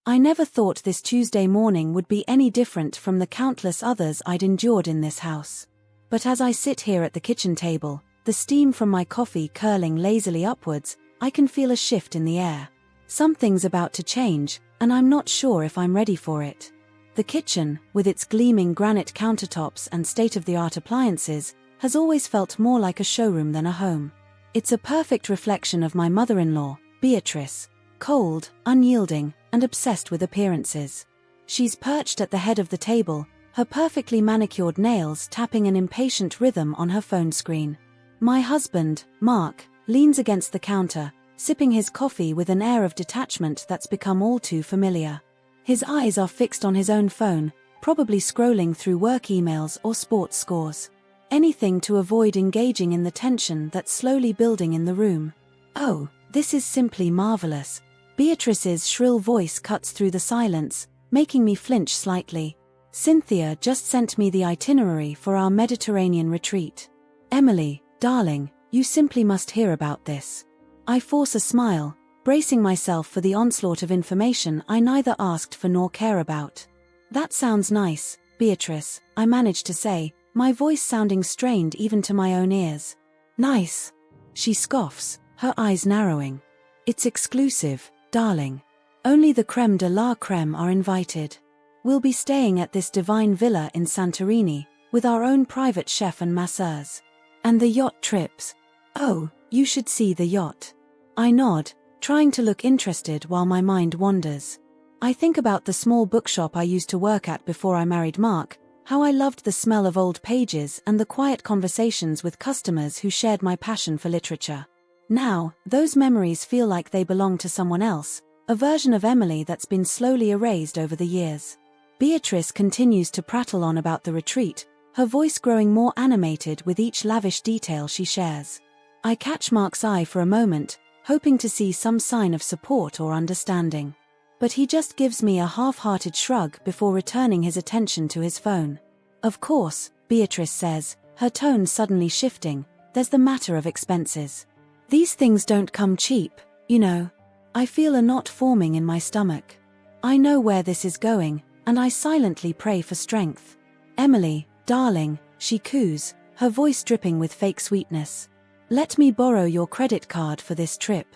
I never thought this Tuesday morning would be any different from the countless others I'd endured in this house. But as I sit here at the kitchen table, the steam from my coffee curling lazily upwards, I can feel a shift in the air. Something's about to change, and I'm not sure if I'm ready for it. The kitchen, with its gleaming granite countertops and state-of-the-art appliances, has always felt more like a showroom than a home. It's a perfect reflection of my mother-in-law, Beatrice, cold, unyielding, and obsessed with appearances. She's perched at the head of the table, her perfectly manicured nails tapping an impatient rhythm on her phone screen. My husband, Mark, leans against the counter, sipping his coffee with an air of detachment that's become all too familiar. His eyes are fixed on his own phone, probably scrolling through work emails or sports scores. Anything to avoid engaging in the tension that's slowly building in the room. "Oh, this is simply marvelous." Beatrice's shrill voice cuts through the silence, making me flinch slightly. "Cynthia just sent me the itinerary for our Mediterranean retreat. Emily, darling, you simply must hear about this." I force a smile, bracing myself for the onslaught of information I neither asked for nor care about. "That sounds nice, Beatrice," I manage to say, my voice sounding strained even to my own ears. "Nice?" She scoffs, her eyes narrowing. "It's exclusive, darling. Only the crème de la crème are invited. We'll be staying at this divine villa in Santorini, with our own private chef and masseurs. And the yacht trips. Oh, you should see the yacht." I nod, trying to look interested while my mind wanders. I think about the small bookshop I used to work at before I married Mark, how I loved the smell of old pages and the quiet conversations with customers who shared my passion for literature. Now, those memories feel like they belong to someone else, a version of Emily that's been slowly erased over the years. Beatrice continues to prattle on about the retreat, her voice growing more animated with each lavish detail she shares. I catch Mark's eye for a moment, hoping to see some sign of support or understanding. But he just gives me a half-hearted shrug before returning his attention to his phone. "Of course," Beatrice says, her tone suddenly shifting, "there's the matter of expenses. These things don't come cheap, you know." I feel a knot forming in my stomach. I know where this is going, and I silently pray for strength. "Emily, darling," she coos, her voice dripping with fake sweetness. "Let me borrow your credit card for this trip.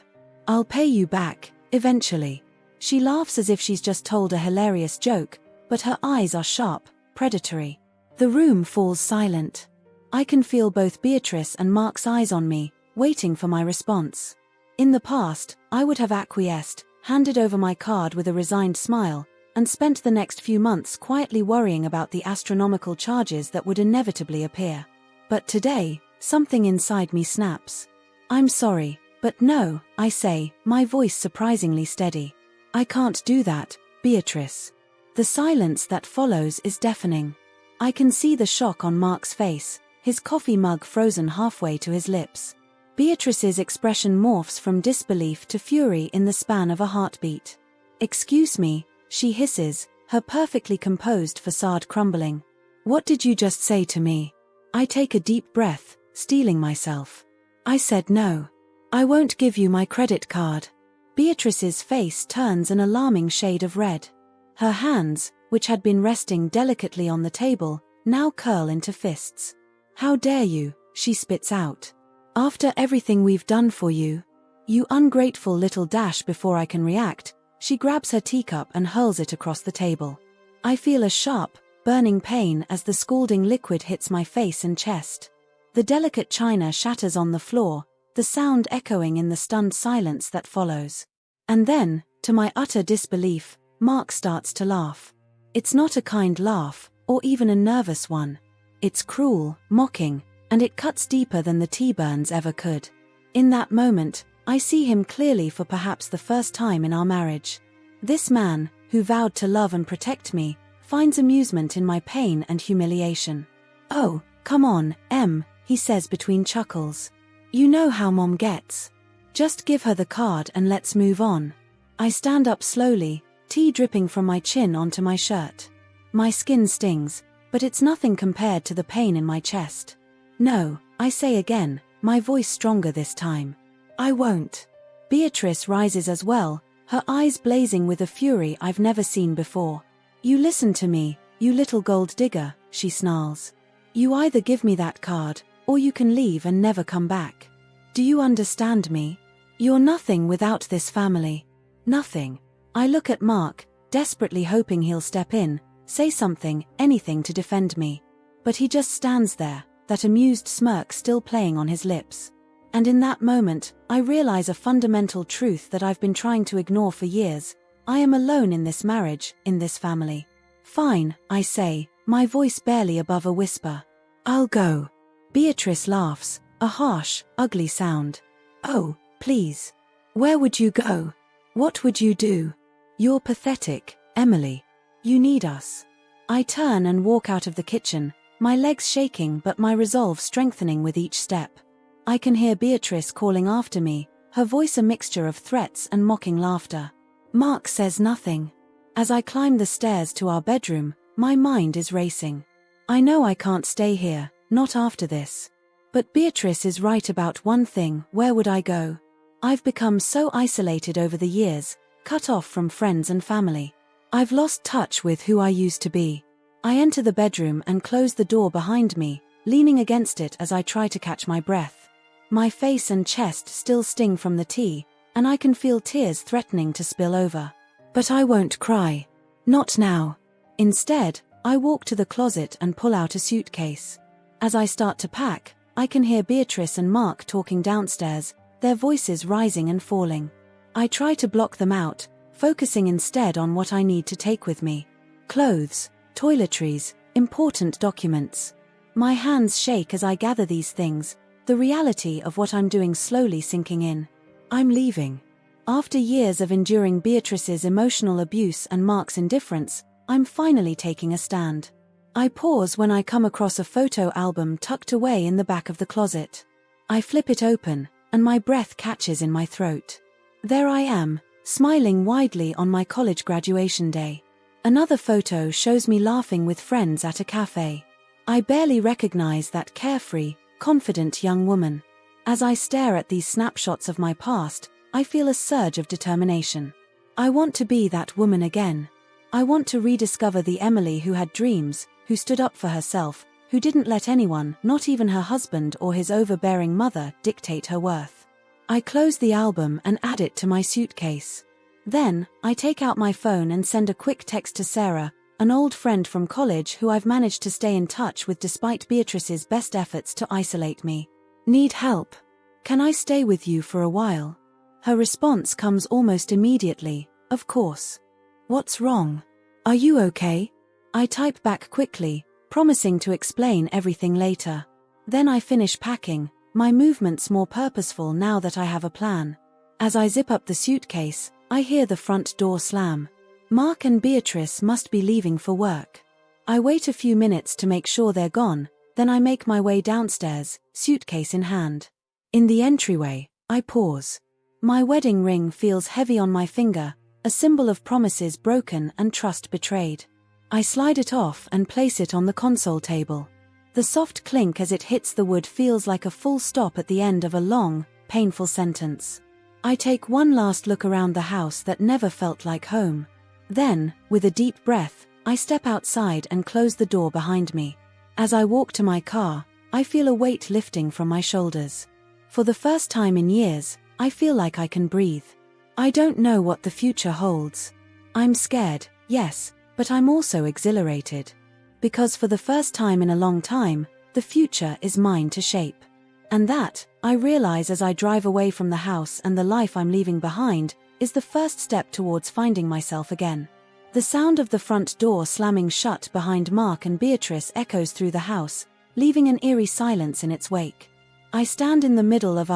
I'll pay you back, eventually." She laughs as if she's just told a hilarious joke, but her eyes are sharp, predatory. The room falls silent. I can feel both Beatrice and Mark's eyes on me, waiting for my response. In the past, I would have acquiesced, handed over my card with a resigned smile, and spent the next few months quietly worrying about the astronomical charges that would inevitably appear. But today, something inside me snaps. "I'm sorry, but no," I say, my voice surprisingly steady. "I can't do that, Beatrice." The silence that follows is deafening. I can see the shock on Mark's face, his coffee mug frozen halfway to his lips. Beatrice's expression morphs from disbelief to fury in the span of a heartbeat. "Excuse me," she hisses, her perfectly composed facade crumbling. "What did you just say to me?" I take a deep breath, steeling myself. "I said no. I won't give you my credit card." Beatrice's face turns an alarming shade of red. Her hands, which had been resting delicately on the table, now curl into fists. "How dare you," she spits out. "After everything we've done for you. You ungrateful little dash." Before I can react, she grabs her teacup and hurls it across the table. I feel a sharp, burning pain as the scalding liquid hits my face and chest. The delicate china shatters on the floor, the sound echoing in the stunned silence that follows. And then, to my utter disbelief, Mark starts to laugh. It's not a kind laugh, or even a nervous one. It's cruel, mocking, and it cuts deeper than the tea burns ever could. In that moment, I see him clearly for perhaps the first time in our marriage. This man, who vowed to love and protect me, finds amusement in my pain and humiliation. "Oh, come on, Em," he says between chuckles. "You know how Mom gets. Just give her the card and let's move on." I stand up slowly, tea dripping from my chin onto my shirt. My skin stings, but it's nothing compared to the pain in my chest. "No," I say again, my voice stronger this time. "I won't." Beatrice rises as well, her eyes blazing with a fury I've never seen before. "You listen to me, you little gold digger," she snarls. "You either give me that card, or you can leave and never come back. Do you understand me? You're nothing without this family. Nothing." I look at Mark, desperately hoping he'll step in, say something, anything to defend me. But he just stands there, that amused smirk still playing on his lips. And in that moment, I realize a fundamental truth that I've been trying to ignore for years. I am alone in this marriage, in this family. "Fine," I say, my voice barely above a whisper. "I'll go." Beatrice laughs, a harsh, ugly sound. "Oh, please. Where would you go? What would you do? You're pathetic, Emily. You need us." I turn and walk out of the kitchen, my legs shaking but my resolve strengthening with each step. I can hear Beatrice calling after me, her voice a mixture of threats and mocking laughter. Mark says nothing. As I climb the stairs to our bedroom, my mind is racing. I know I can't stay here, not after this. But Beatrice is right about one thing: where would I go? I've become so isolated over the years, cut off from friends and family. I've lost touch with who I used to be. I enter the bedroom and close the door behind me, leaning against it as I try to catch my breath. My face and chest still sting from the tea, and I can feel tears threatening to spill over. But I won't cry. Not now. Instead, I walk to the closet and pull out a suitcase. As I start to pack, I can hear Beatrice and Mark talking downstairs, their voices rising and falling. I try to block them out, focusing instead on what I need to take with me. Clothes, toiletries, important documents. My hands shake as I gather these things, the reality of what I'm doing slowly sinking in. I'm leaving. After years of enduring Beatrice's emotional abuse and Mark's indifference, I'm finally taking a stand. I pause when I come across a photo album tucked away in the back of the closet. I flip it open, and my breath catches in my throat. There I am, smiling widely on my college graduation day. Another photo shows me laughing with friends at a cafe. I barely recognize that carefree, confident young woman. As I stare at these snapshots of my past, I feel a surge of determination. I want to be that woman again. I want to rediscover the Emily who had dreams, who stood up for herself, who didn't let anyone, not even her husband or his overbearing mother, dictate her worth. I close the album and add it to my suitcase. Then, I take out my phone and send a quick text to Sarah, an old friend from college who I've managed to stay in touch with despite Beatrice's best efforts to isolate me. "Need help? Can I stay with you for a while?" Her response comes almost immediately: "Of course." "What's wrong? Are you okay?" I type back quickly, promising to explain everything later. Then I finish packing, my movements more purposeful now that I have a plan. As I zip up the suitcase, I hear the front door slam. Mark and Beatrice must be leaving for work. I wait a few minutes to make sure they're gone, then I make my way downstairs, suitcase in hand. In the entryway, I pause. My wedding ring feels heavy on my finger, a symbol of promises broken and trust betrayed. I slide it off and place it on the console table. The soft clink as it hits the wood feels like a full stop at the end of a long, painful sentence. I take one last look around the house that never felt like home. Then, with a deep breath, I step outside and close the door behind me. As I walk to my car, I feel a weight lifting from my shoulders. For the first time in years, I feel like I can breathe. I don't know what the future holds. I'm scared, yes, but I'm also exhilarated. Because for the first time in a long time, the future is mine to shape. And that, I realize as I drive away from the house and the life I'm leaving behind, is the first step towards finding myself again. The sound of the front door slamming shut behind Mark and Beatrice echoes through the house, leaving an eerie silence in its wake. I stand in the middle of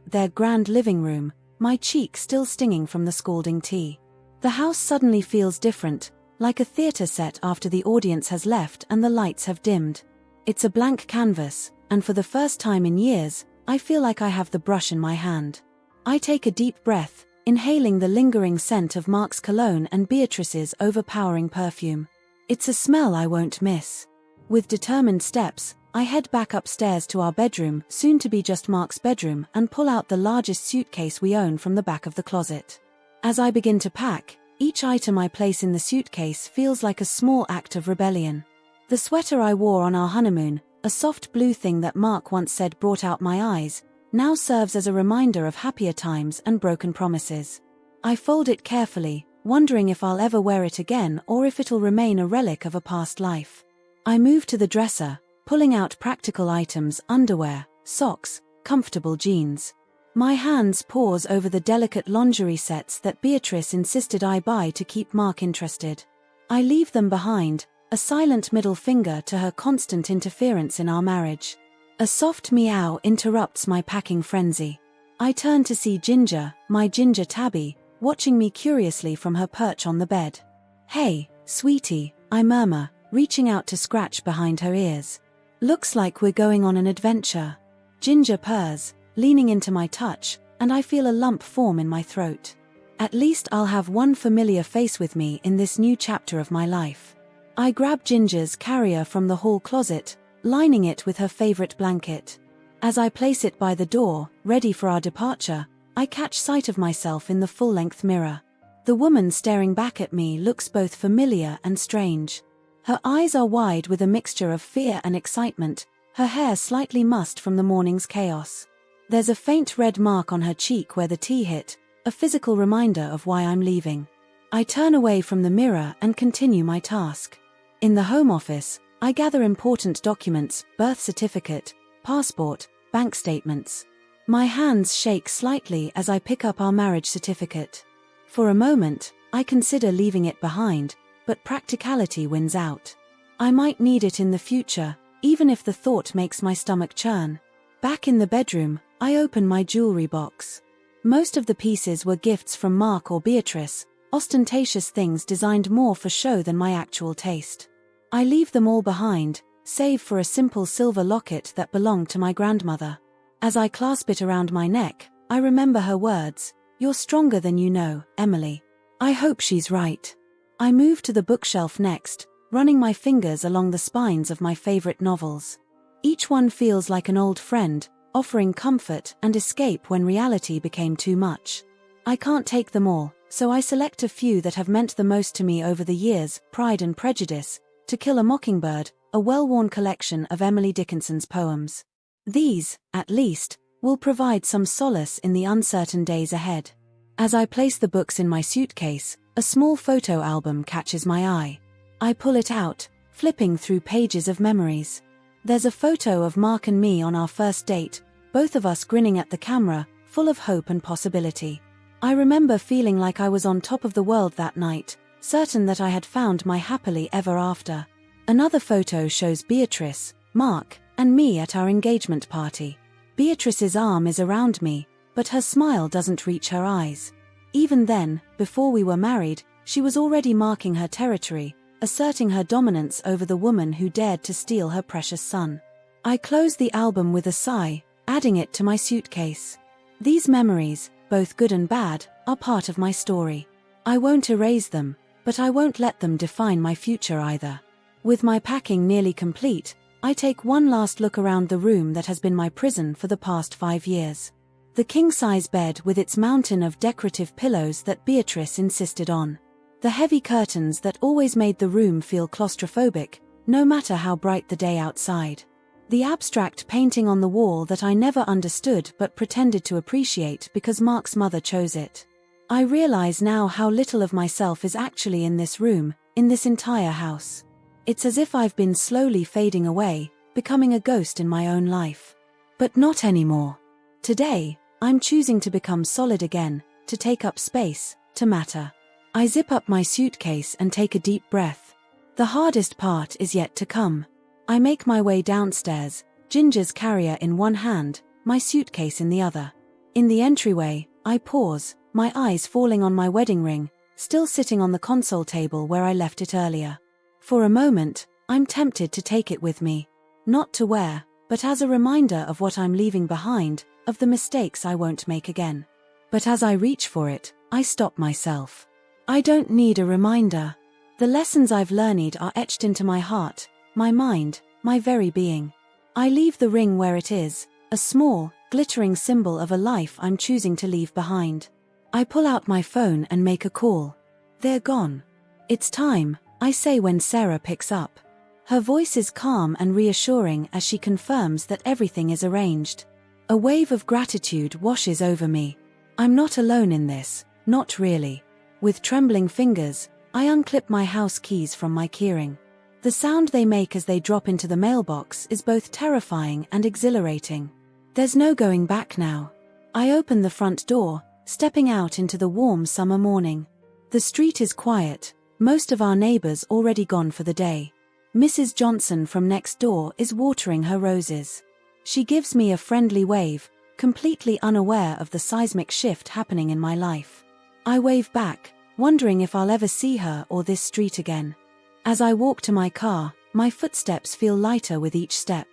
their grand living room, my cheek still stinging from the scalding tea. The house suddenly feels different, like a theater set after the audience has left and the lights have dimmed. It's a blank canvas, and for the first time in years, I feel like I have the brush in my hand. I take a deep breath, inhaling the lingering scent of Mark's cologne and Beatrice's overpowering perfume. It's a smell I won't miss. With determined steps, I head back upstairs to our bedroom, soon to be just Mark's bedroom, and pull out the largest suitcase we own from the back of the closet. As I begin to pack, each item I place in the suitcase feels like a small act of rebellion. The sweater I wore on our honeymoon, a soft blue thing that Mark once said brought out my eyes, now serves as a reminder of happier times and broken promises. I fold it carefully, wondering if I'll ever wear it again or if it'll remain a relic of a past life. I move to the dresser, pulling out practical items: underwear, socks, comfortable jeans. My hands pause over the delicate lingerie sets that Beatrice insisted I buy to keep Mark interested. I leave them behind, a silent middle finger to her constant interference in our marriage. A soft meow interrupts my packing frenzy. I turn to see Ginger, my ginger tabby, watching me curiously from her perch on the bed. "Hey, sweetie," I murmur, reaching out to scratch behind her ears. "Looks like we're going on an adventure." Ginger purrs, leaning into my touch, and I feel a lump form in my throat. At least I'll have one familiar face with me in this new chapter of my life. I grab Ginger's carrier from the hall closet, lining it with her favorite blanket. As I place it by the door, ready for our departure, I catch sight of myself in the full-length mirror. The woman staring back at me looks both familiar and strange. Her eyes are wide with a mixture of fear and excitement, her hair slightly mussed from the morning's chaos. There's a faint red mark on her cheek where the tea hit, a physical reminder of why I'm leaving. I turn away from the mirror and continue my task. In the home office, I gather important documents: birth certificate, passport, bank statements. My hands shake slightly as I pick up our marriage certificate. For a moment, I consider leaving it behind, but practicality wins out. I might need it in the future, even if the thought makes my stomach churn. Back in the bedroom, I open my jewelry box. Most of the pieces were gifts from Mark or Beatrice, ostentatious things designed more for show than my actual taste. I leave them all behind, save for a simple silver locket that belonged to my grandmother. As I clasp it around my neck, I remember her words: "You're stronger than you know, Emily." I hope she's right. I move to the bookshelf next, running my fingers along the spines of my favorite novels. Each one feels like an old friend, offering comfort and escape when reality became too much. I can't take them all, so I select a few that have meant the most to me over the years: Pride and Prejudice, To Kill a Mockingbird, a well-worn collection of Emily Dickinson's poems. These, at least, will provide some solace in the uncertain days ahead. As I place the books in my suitcase, a small photo album catches my eye. I pull it out, flipping through pages of memories. There's a photo of Mark and me on our first date, both of us grinning at the camera, full of hope and possibility. I remember feeling like I was on top of the world that night, certain that I had found my happily ever after. Another photo shows Beatrice, Mark, and me at our engagement party. Beatrice's arm is around me, but her smile doesn't reach her eyes. Even then, before we were married, she was already marking her territory, asserting her dominance over the woman who dared to steal her precious son. I close the album with a sigh, adding it to my suitcase. These memories, both good and bad, are part of my story. I won't erase them, but I won't let them define my future either. With my packing nearly complete, I take one last look around the room that has been my prison for the past 5 years. The king-size bed with its mountain of decorative pillows that Beatrice insisted on. The heavy curtains that always made the room feel claustrophobic, no matter how bright the day outside. The abstract painting on the wall that I never understood but pretended to appreciate because Mark's mother chose it. I realize now how little of myself is actually in this room, in this entire house. It's as if I've been slowly fading away, becoming a ghost in my own life. But not anymore. Today, I'm choosing to become solid again, to take up space, to matter. I zip up my suitcase and take a deep breath. The hardest part is yet to come. I make my way downstairs, Ginger's carrier in one hand, my suitcase in the other. In the entryway, I pause, my eyes falling on my wedding ring, still sitting on the console table where I left it earlier. For a moment, I'm tempted to take it with me. Not to wear, but as a reminder of what I'm leaving behind, of the mistakes I won't make again. But as I reach for it, I stop myself. I don't need a reminder. The lessons I've learned are etched into my heart, my mind, my very being. I leave the ring where it is, a small, glittering symbol of a life I'm choosing to leave behind. I pull out my phone and make a call. They're gone. It's time, I say when Sarah picks up. Her voice is calm and reassuring as she confirms that everything is arranged. A wave of gratitude washes over me. I'm not alone in this, not really. With trembling fingers, I unclip my house keys from my keyring. The sound they make as they drop into the mailbox is both terrifying and exhilarating. There's no going back now. I open the front door, stepping out into the warm summer morning. The street is quiet, most of our neighbors already gone for the day. Mrs. Johnson from next door is watering her roses. She gives me a friendly wave, completely unaware of the seismic shift happening in my life. I wave back, wondering if I'll ever see her or this street again. As I walk to my car, my footsteps feel lighter with each step.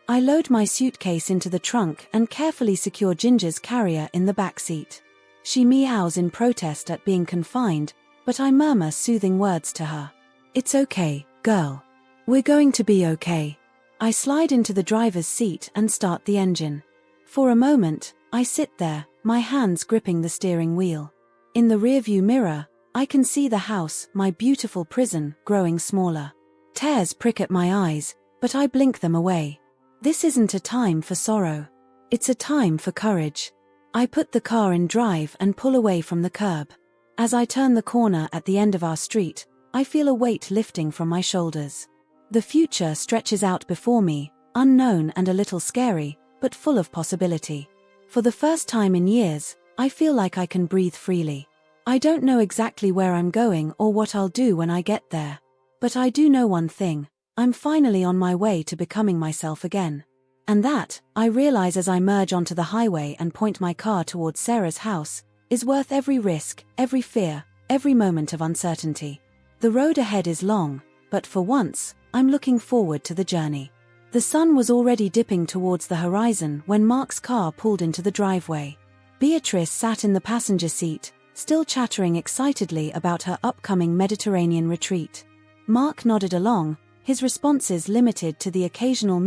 I load my suitcase into the trunk and carefully secure Ginger's carrier in the back seat. She meows in protest at being confined, but I murmur soothing words to her. It's okay, girl. We're going to be okay. I slide into the driver's seat and start the engine. For a moment, I sit there, my hands gripping the steering wheel. In the rearview mirror, I can see the house, my beautiful prison, growing smaller. Tears prick at my eyes, but I blink them away. This isn't a time for sorrow. It's a time for courage. I put the car in drive and pull away from the curb. As I turn the corner at the end of our street, I feel a weight lifting from my shoulders. The future stretches out before me, unknown and a little scary, but full of possibility. For the first time in years, I feel like I can breathe freely. I don't know exactly where I'm going or what I'll do when I get there. But I do know one thing, I'm finally on my way to becoming myself again. And that, I realize as I merge onto the highway and point my car towards Sarah's house, is worth every risk, every fear, every moment of uncertainty. The road ahead is long, but for once, I'm looking forward to the journey. The sun was already dipping towards the horizon when Mark's car pulled into the driveway. Beatrice sat in the passenger seat, still chattering excitedly about her upcoming Mediterranean retreat. Mark nodded along, his responses limited to the occasional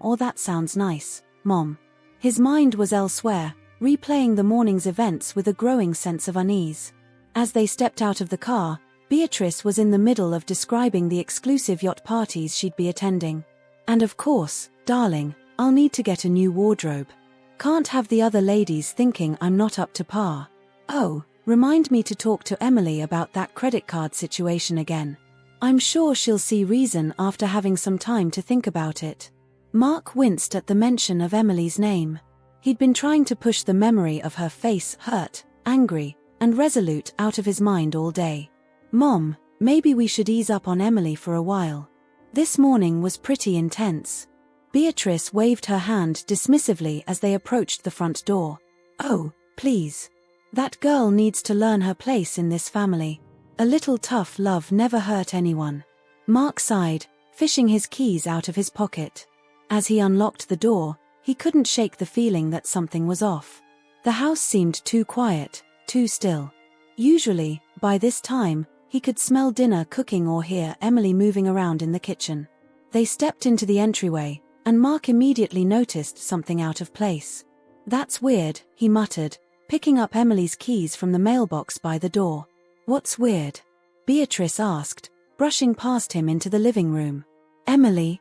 or "that sounds nice, Mom." His mind was elsewhere, replaying the morning's events with a growing sense of unease. As they stepped out of the car, Beatrice was in the middle of describing the exclusive yacht parties she'd be attending. "And of course, darling, I'll need to get a new wardrobe. Can't have the other ladies thinking I'm not up to par. Oh, remind me to talk to Emily about that credit card situation again. I'm sure she'll see reason after having some time to think about it." Mark winced at the mention of Emily's name. He'd been trying to push the memory of her face, hurt, angry, and resolute, out of his mind all day. "Mom, maybe we should ease up on Emily for a while. This morning was pretty intense." Beatrice waved her hand dismissively as they approached the front door. "Oh, please. That girl needs to learn her place in this family. A little tough love never hurt anyone." Mark sighed, fishing his keys out of his pocket. As he unlocked the door, he couldn't shake the feeling that something was off. The house seemed too quiet, too still. Usually, by this time, he could smell dinner cooking or hear Emily moving around in the kitchen. They stepped into the entryway, and Mark immediately noticed something out of place. "That's weird," he muttered, picking up Emily's keys from the mailbox by the door. "What's weird?" Beatrice asked, brushing past him into the living room. Emily,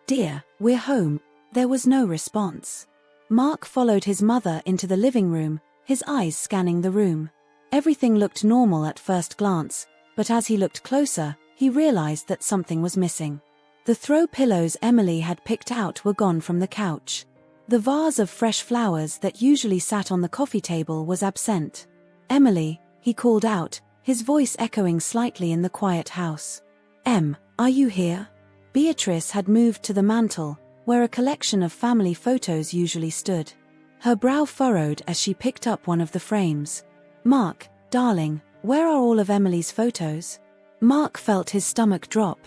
dear, we're home." There was no response. Mark followed his mother into the living room, his eyes scanning the room. Everything looked normal at first glance, but as he looked closer, he realized that something was missing. The throw pillows Emily had picked out were gone from the couch. The vase of fresh flowers that usually sat on the coffee table was absent. "Emily," he called out, his voice echoing slightly in the quiet house. Are you here?" Beatrice had moved to the mantel, where a collection of family photos usually stood. Her brow furrowed as she picked up one of the frames. "Mark, darling, where are all of Emily's photos?" Mark felt his stomach drop.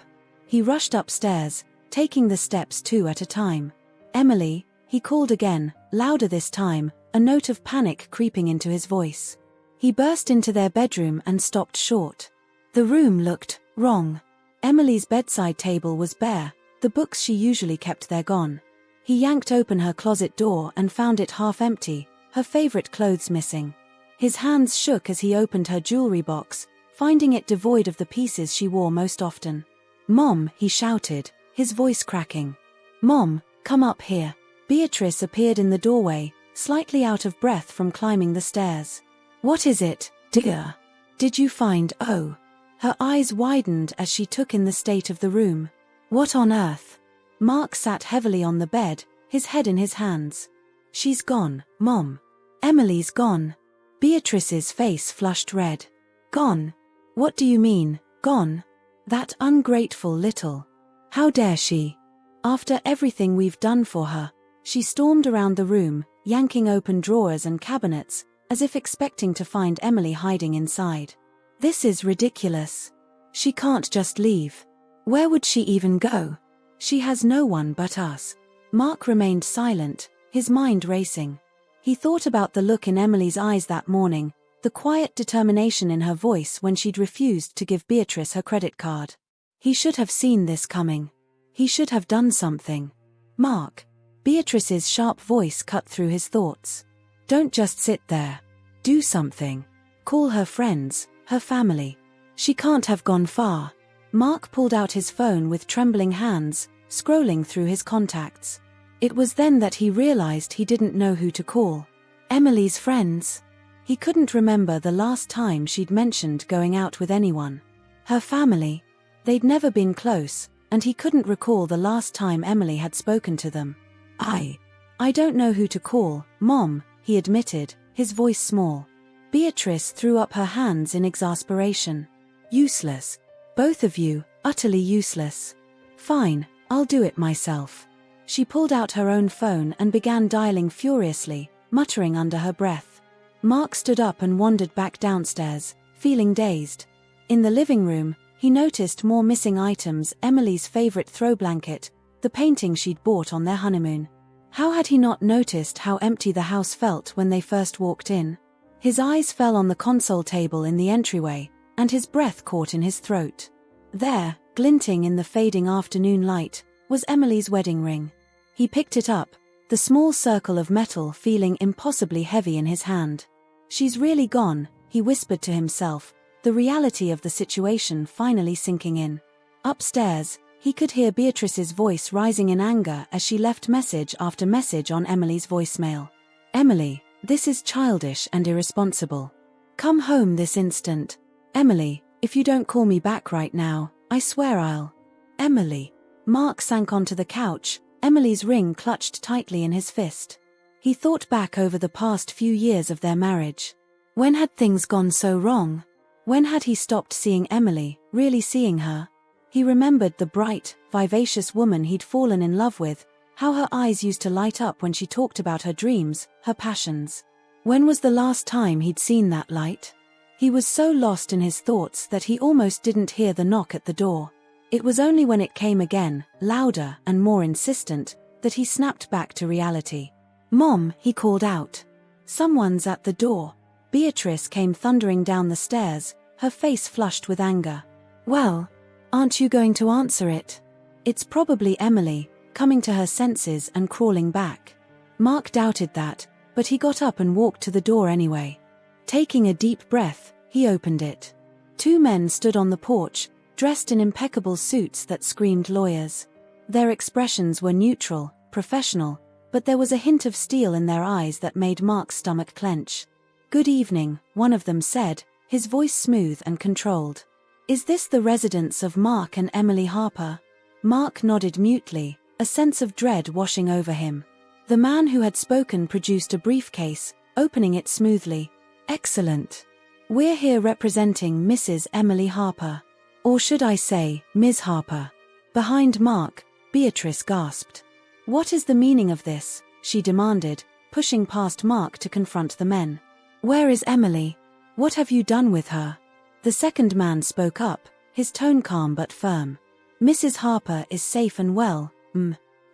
He rushed upstairs, taking the steps two at a time. "Emily," he called again, louder this time, a note of panic creeping into his voice. He burst into their bedroom and stopped short. The room looked wrong. Emily's bedside table was bare, the books she usually kept there gone. He yanked open her closet door and found it half empty, her favorite clothes missing. His hands shook as he opened her jewelry box, finding it devoid of the pieces she wore most often. "Mom," he shouted, his voice cracking. "Mom, come up here." Beatrice appeared in the doorway, slightly out of breath from climbing the stairs. "What is it, dear? Did you find Oh?" Her eyes widened as she took in the state of the room. "What on earth?" Mark sat heavily on the bed, his head in his hands. "She's gone, Mom. Emily's gone." Beatrice's face flushed red. "Gone? What do you mean, gone? That ungrateful little. How dare she? After everything we've done for her." She stormed around the room, yanking open drawers and cabinets, as if expecting to find Emily hiding inside. "This is ridiculous. She can't just leave. Where would she even go? She has no one but us." Mark remained silent, his mind racing. He thought about the look in Emily's eyes that morning, the quiet determination in her voice when she'd refused to give Beatrice her credit card. He should have seen this coming. He should have done something. "Mark." Beatrice's sharp voice cut through his thoughts. "Don't just sit there. Do something. Call her friends, her family. She can't have gone far." Mark pulled out his phone with trembling hands, scrolling through his contacts. It was then that he realized he didn't know who to call. Emily's friends? He couldn't remember the last time she'd mentioned going out with anyone. Her family? They'd never been close, and he couldn't recall the last time Emily had spoken to them. I don't know who to call, Mom," he admitted, his voice small. Beatrice threw up her hands in exasperation. "Useless. Both of you, utterly useless." "Fine, I'll do it myself." She pulled out her own phone and began dialing furiously, muttering under her breath. Mark stood up and wandered back downstairs, feeling dazed. In the living room, he noticed more missing items: Emily's favorite throw blanket, the painting she'd bought on their honeymoon. How had he not noticed how empty the house felt when they first walked in? His eyes fell on the console table in the entryway, and his breath caught in his throat. There, glinting in the fading afternoon light, was Emily's wedding ring. He picked it up, the small circle of metal feeling impossibly heavy in his hand. "She's really gone," he whispered to himself, the reality of the situation finally sinking in. Upstairs, he could hear Beatrice's voice rising in anger as she left message after message on Emily's voicemail. "Emily, this is childish and irresponsible. Come home this instant. Emily, if you don't call me back right now, I swear I'll." "Emily." Mark sank onto the couch, Emily's ring clutched tightly in his fist. He thought back over the past few years of their marriage. When had things gone so wrong? When had he stopped seeing Emily, really seeing her? He remembered the bright, vivacious woman he'd fallen in love with, how her eyes used to light up when she talked about her dreams, her passions. When was the last time he'd seen that light? He was so lost in his thoughts that he almost didn't hear the knock at the door. It was only when it came again, louder and more insistent, that he snapped back to reality. "Mom," he called out. "Someone's at the door." Beatrice came thundering down the stairs, her face flushed with anger. "Well, aren't you going to answer it? It's probably Emily, coming to her senses and crawling back." Mark doubted that, but he got up and walked to the door anyway. Taking a deep breath, he opened it. Two men stood on the porch, dressed in impeccable suits that screamed lawyers. Their expressions were neutral, professional, but there was a hint of steel in their eyes that made Mark's stomach clench. "Good evening," one of them said, his voice smooth and controlled. "Is this the residence of Mark and Emily Harper?" Mark nodded mutely, a sense of dread washing over him. The man who had spoken produced a briefcase, opening it smoothly. "Excellent. We're here representing Mrs. Emily Harper. Or should I say, Ms. Harper." Behind Mark, Beatrice gasped. "What is the meaning of this?" she demanded, pushing past Mark to confront the men. "Where is Emily? What have you done with her?" The second man spoke up, his tone calm but firm. "Mrs. Harper is safe and well,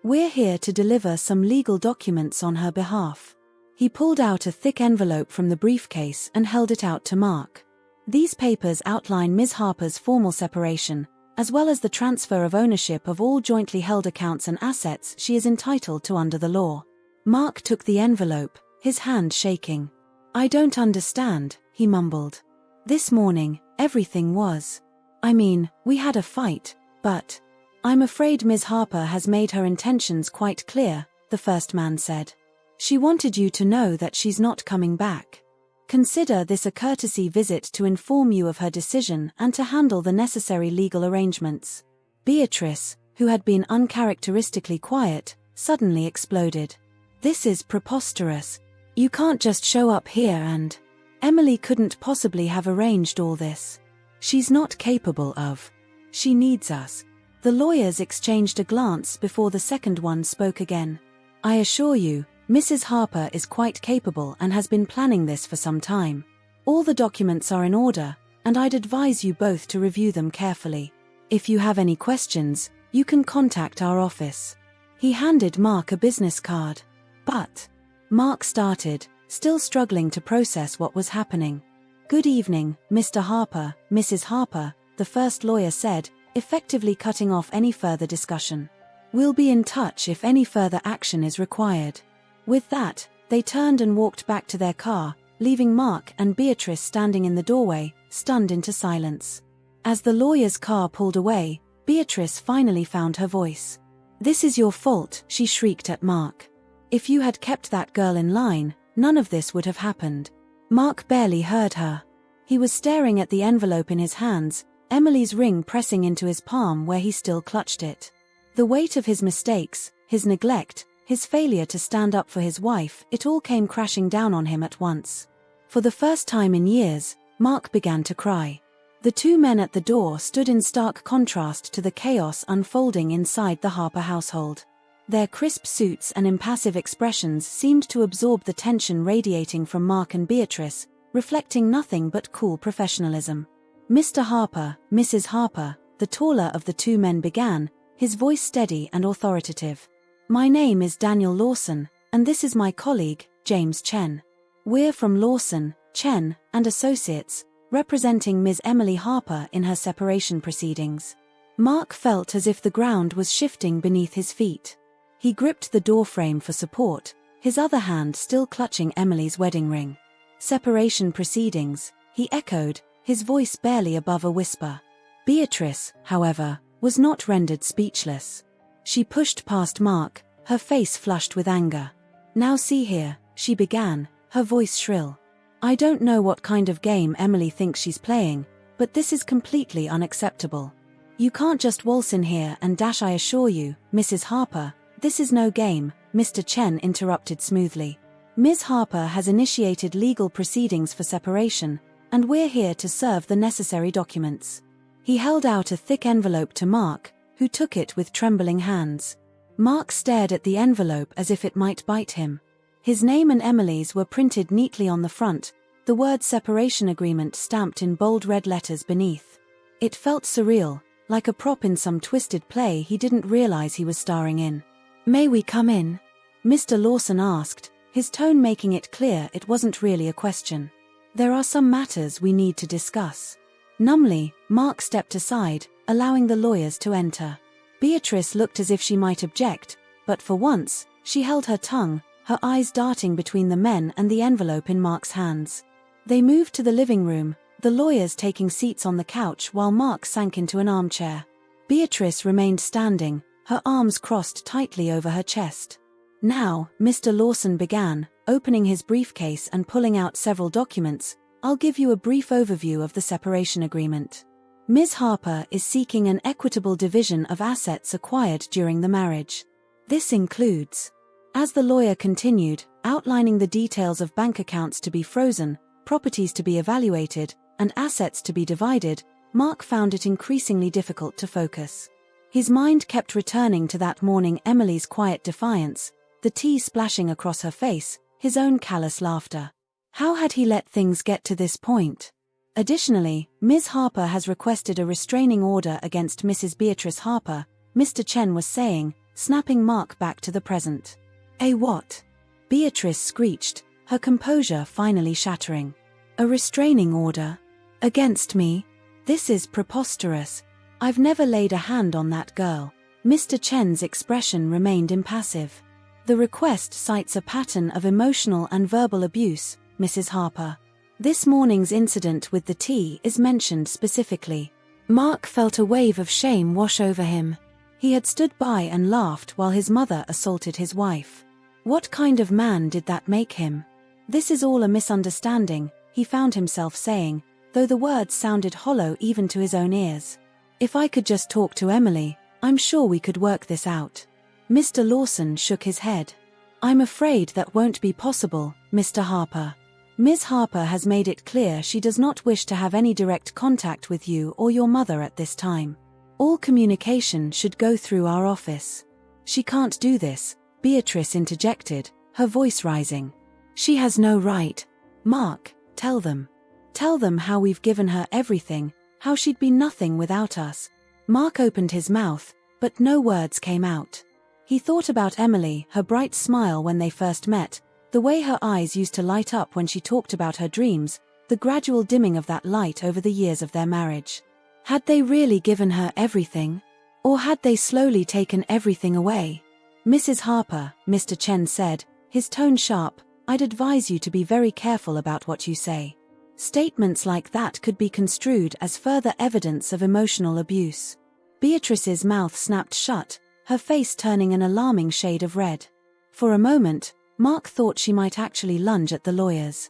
We're here to deliver some legal documents on her behalf." He pulled out a thick envelope from the briefcase and held it out to Mark. "These papers outline Ms. Harper's formal separation, as well as the transfer of ownership of all jointly held accounts and assets she is entitled to under the law." Mark took the envelope, his hand shaking. "I don't understand," he mumbled. "This morning, everything was. I mean, we had a fight, but—" "I'm afraid Ms. Harper has made her intentions quite clear," the first man said. "She wanted you to know that she's not coming back. Consider this a courtesy visit to inform you of her decision and to handle the necessary legal arrangements." Beatrice, who had been uncharacteristically quiet, suddenly exploded. "This is preposterous. You can't just show up here and— Emily couldn't possibly have arranged all this. She's not capable of. She needs us." The lawyers exchanged a glance before the second one spoke again. "I assure you, Mrs. Harper is quite capable and has been planning this for some time. All the documents are in order, and I'd advise you both to review them carefully. If you have any questions, you can contact our office." He handed Mark a business card. "But—" Mark started, still struggling to process what was happening. "Good evening, Mr. Harper, Mrs. Harper," the first lawyer said, effectively cutting off any further discussion. "We'll be in touch if any further action is required." With that, they turned and walked back to their car, leaving Mark and Beatrice standing in the doorway, stunned into silence. As the lawyer's car pulled away, Beatrice finally found her voice. "This is your fault," she shrieked at Mark. "If you had kept that girl in line, none of this would have happened." Mark barely heard her. He was staring at the envelope in his hands, Emily's ring pressing into his palm where he still clutched it. The weight of his mistakes, his neglect, his failure to stand up for his wife, it all came crashing down on him at once. For the first time in years, Mark began to cry. The two men at the door stood in stark contrast to the chaos unfolding inside the Harper household. Their crisp suits and impassive expressions seemed to absorb the tension radiating from Mark and Beatrice, reflecting nothing but cool professionalism. "Mr. Harper, Mrs. Harper," the taller of the two men began, his voice steady and authoritative. "My name is Daniel Lawson, and this is my colleague, James Chen. We're from Lawson, Chen, and Associates, representing Ms. Emily Harper in her separation proceedings." Mark felt as if the ground was shifting beneath his feet. He gripped the doorframe for support, his other hand still clutching Emily's wedding ring. "Separation proceedings," he echoed, his voice barely above a whisper. Beatrice, however, was not rendered speechless. She pushed past Mark, her face flushed with anger. "Now see here," she began, her voice shrill. "I don't know what kind of game Emily thinks she's playing, but this is completely unacceptable. You can't just waltz in here and dash. I assure you, Mrs. Harper, this is no game," Mr. Chen interrupted smoothly. "Ms. Harper has initiated legal proceedings for separation, and we're here to serve the necessary documents." He held out a thick envelope to Mark, who took it with trembling hands. Mark stared at the envelope as if it might bite him. His name and Emily's were printed neatly on the front, the word separation agreement stamped in bold red letters beneath. It felt surreal, like a prop in some twisted play he didn't realize he was starring in. "May we come in?" Mr. Lawson asked, his tone making it clear it wasn't really a question. "There are some matters we need to discuss." Numbly, Mark stepped aside, allowing the lawyers to enter. Beatrice looked as if she might object, but for once, she held her tongue, her eyes darting between the men and the envelope in Mark's hands. They moved to the living room, the lawyers taking seats on the couch while Mark sank into an armchair. Beatrice remained standing, her arms crossed tightly over her chest. "Now," Mr. Lawson began, opening his briefcase and pulling out several documents, "I'll give you a brief overview of the separation agreement. Ms. Harper is seeking an equitable division of assets acquired during the marriage. This includes—" As the lawyer continued, outlining the details of bank accounts to be frozen, properties to be evaluated, and assets to be divided, Mark found it increasingly difficult to focus. His mind kept returning to that morning, Emily's quiet defiance, the tea splashing across her face, his own callous laughter. How had he let things get to this point? Additionally, Ms. Harper has requested a restraining order against Mrs. Beatrice Harper, Mr. Chen was saying, snapping Mark back to the present. "A what?" Beatrice screeched, her composure finally shattering. "A restraining order? Against me? This is preposterous. I've never laid a hand on that girl." Mr. Chen's expression remained impassive. "The request cites a pattern of emotional and verbal abuse," Mrs. Harper. This morning's incident with the tea is mentioned specifically. Mark felt a wave of shame wash over him. He had stood by and laughed while his mother assaulted his wife. What kind of man did that make him? This is all a misunderstanding, he found himself saying, though the words sounded hollow even to his own ears. If I could just talk to Emily, I'm sure we could work this out. Mr. Lawson shook his head. I'm afraid that won't be possible, Mr. Harper. Ms. Harper has made it clear she does not wish to have any direct contact with you or your mother at this time. All communication should go through our office. She can't do this, Beatrice interjected, her voice rising. She has no right. Mark, tell them. Tell them how we've given her everything, how she'd be nothing without us. Mark opened his mouth, but no words came out. He thought about Emily, her bright smile when they first met, the way her eyes used to light up when she talked about her dreams, the gradual dimming of that light over the years of their marriage. Had they really given her everything? Or had they slowly taken everything away? Mrs. Harper, Mr. Chen said, his tone sharp, I'd advise you to be very careful about what you say. Statements like that could be construed as further evidence of emotional abuse. Beatrice's mouth snapped shut, her face turning an alarming shade of red. For a moment, Mark thought she might actually lunge at the lawyers.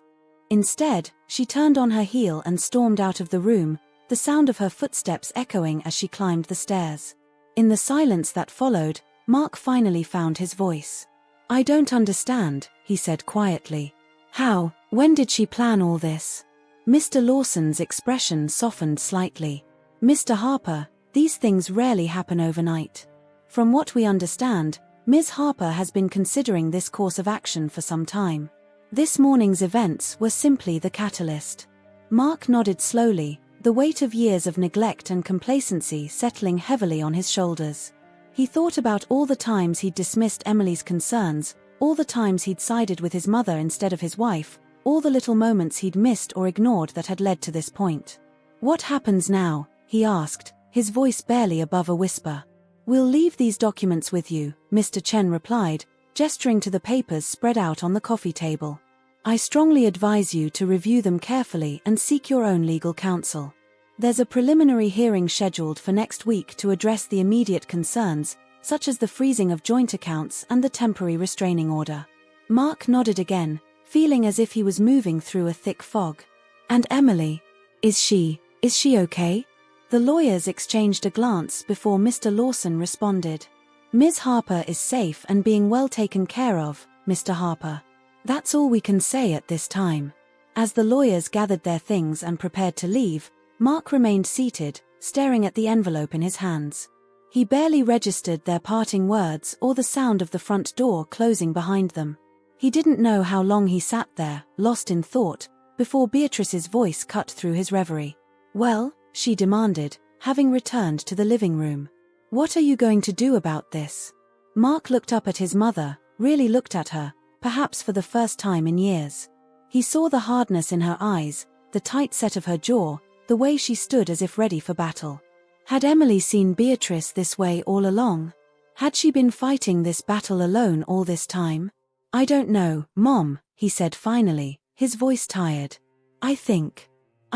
Instead, she turned on her heel and stormed out of the room, the sound of her footsteps echoing as she climbed the stairs. In the silence that followed, Mark finally found his voice. I don't understand, he said quietly. How, when did she plan all this? Mr. Lawson's expression softened slightly. Mr. Harper, these things rarely happen overnight. From what we understand, Ms. Harper has been considering this course of action for some time. This morning's events were simply the catalyst. Mark nodded slowly, the weight of years of neglect and complacency settling heavily on his shoulders. He thought about all the times he'd dismissed Emily's concerns, all the times he'd sided with his mother instead of his wife, all the little moments he'd missed or ignored that had led to this point. What happens now? He asked, his voice barely above a whisper. We'll leave these documents with you, Mr. Chen replied, gesturing to the papers spread out on the coffee table. I strongly advise you to review them carefully and seek your own legal counsel. There's a preliminary hearing scheduled for next week to address the immediate concerns, such as the freezing of joint accounts and the temporary restraining order. Mark nodded again, feeling as if he was moving through a thick fog. And Emily? Is she okay? The lawyers exchanged a glance before Mr. Lawson responded. Ms. Harper is safe and being well taken care of, Mr. Harper. That's all we can say at this time. As the lawyers gathered their things and prepared to leave, Mark remained seated, staring at the envelope in his hands. He barely registered their parting words or the sound of the front door closing behind them. He didn't know how long he sat there, lost in thought, before Beatrice's voice cut through his reverie. Well, she demanded, having returned to the living room. What are you going to do about this? Mark looked up at his mother, really looked at her, perhaps for the first time in years. He saw the hardness in her eyes, the tight set of her jaw, the way she stood as if ready for battle. Had Emily seen Beatrice this way all along? Had she been fighting this battle alone all this time? I don't know, Mom, he said finally, his voice tired. I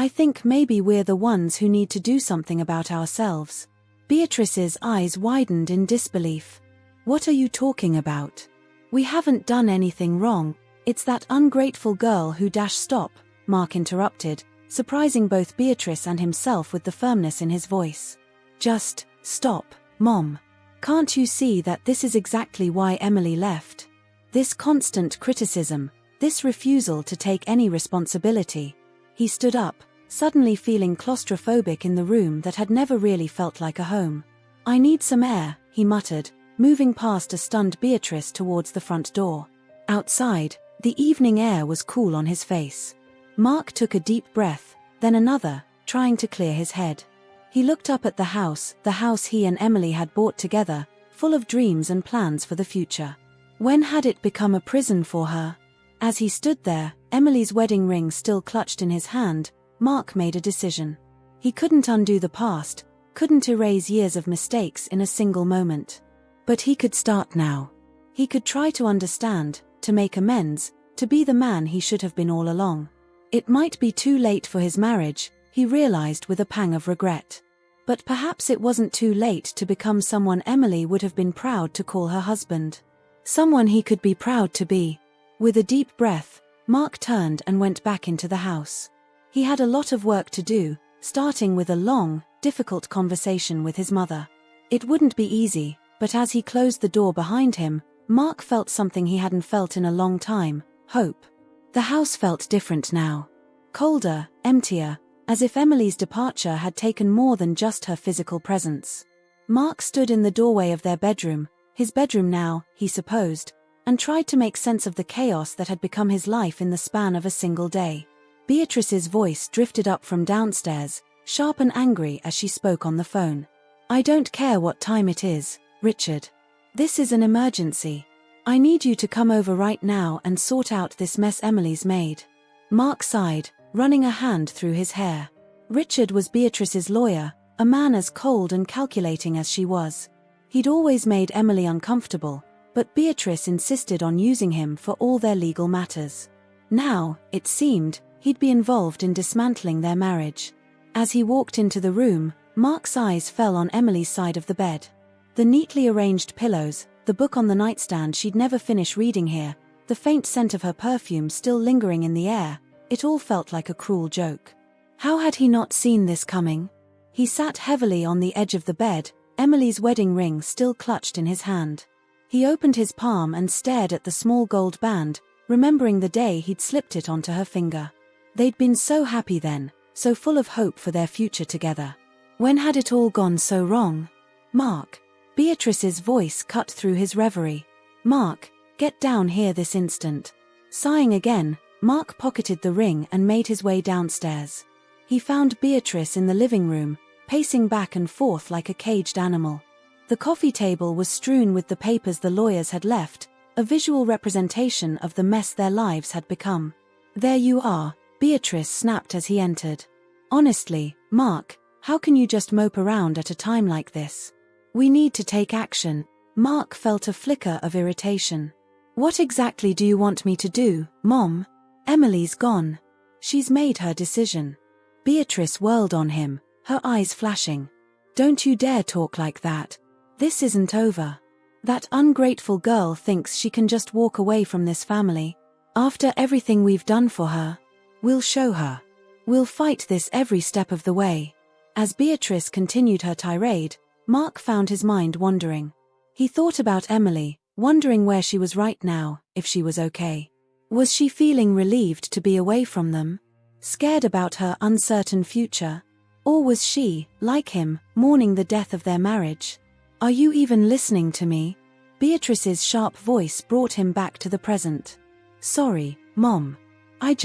think maybe we're the ones who need to do something about ourselves. Beatrice's eyes widened in disbelief. What are you talking about? We haven't done anything wrong, it's that ungrateful girl who Stop, Mark interrupted, surprising both Beatrice and himself with the firmness in his voice. Just, stop, Mom. Can't you see that this is exactly why Emily left? This constant criticism, this refusal to take any responsibility. He stood up, suddenly feeling claustrophobic in the room that had never really felt like a home. I need some air, he muttered, moving past a stunned Beatrice towards the front door. Outside, the evening air was cool on his face. Mark took a deep breath, then another, trying to clear his head. He looked up at the house he and Emily had bought together, full of dreams and plans for the future. When had it become a prison for her? As he stood there, Emily's wedding ring still clutched in his hand, Mark made a decision. He couldn't undo the past, couldn't erase years of mistakes in a single moment. But he could start now. He could try to understand, to make amends, to be the man he should have been all along. It might be too late for his marriage, he realized with a pang of regret. But perhaps it wasn't too late to become someone Emily would have been proud to call her husband. Someone he could be proud to be. With a deep breath, Mark turned and went back into the house. He had a lot of work to do, starting with a long, difficult conversation with his mother. It wouldn't be easy, but as he closed the door behind him, Mark felt something he hadn't felt in a long time: hope. The house felt different now. Colder, emptier, as if Emily's departure had taken more than just her physical presence. Mark stood in the doorway of their bedroom, his bedroom now, he supposed, and tried to make sense of the chaos that had become his life in the span of a single day. Beatrice's voice drifted up from downstairs, sharp and angry as she spoke on the phone. "I don't care what time it is, Richard. This is an emergency. I need you to come over right now and sort out this mess Emily's made." Mark sighed, running a hand through his hair. Richard was Beatrice's lawyer, a man as cold and calculating as she was. He'd always made Emily uncomfortable, but Beatrice insisted on using him for all their legal matters. Now, it seemed, he'd be involved in dismantling their marriage. As he walked into the room, Mark's eyes fell on Emily's side of the bed. The neatly arranged pillows, the book on the nightstand she'd never finish reading here, the faint scent of her perfume still lingering in the air, it all felt like a cruel joke. How had he not seen this coming? He sat heavily on the edge of the bed, Emily's wedding ring still clutched in his hand. He opened his palm and stared at the small gold band, remembering the day he'd slipped it onto her finger. They'd been so happy then, so full of hope for their future together. When had it all gone so wrong? "Mark." Beatrice's voice cut through his reverie. "Mark, get down here this instant." Sighing again, Mark pocketed the ring and made his way downstairs. He found Beatrice in the living room, pacing back and forth like a caged animal. The coffee table was strewn with the papers the lawyers had left, a visual representation of the mess their lives had become. "There you are," Beatrice snapped as he entered. "Honestly, Mark, how can you just mope around at a time like this? We need to take action." Mark felt a flicker of irritation. "What exactly do you want me to do, Mom? Emily's gone. She's made her decision." Beatrice whirled on him, her eyes flashing. "Don't you dare talk like that. This isn't over. That ungrateful girl thinks she can just walk away from this family. After everything we've done for her. We'll show her. We'll fight this every step of the way." As Beatrice continued her tirade, Mark found his mind wandering. He thought about Emily, wondering where she was right now, if she was okay. Was she feeling relieved to be away from them? Scared about her uncertain future? Or was she, like him, mourning the death of their marriage? "Are you even listening to me?" Beatrice's sharp voice brought him back to the present. "Sorry, Mom. I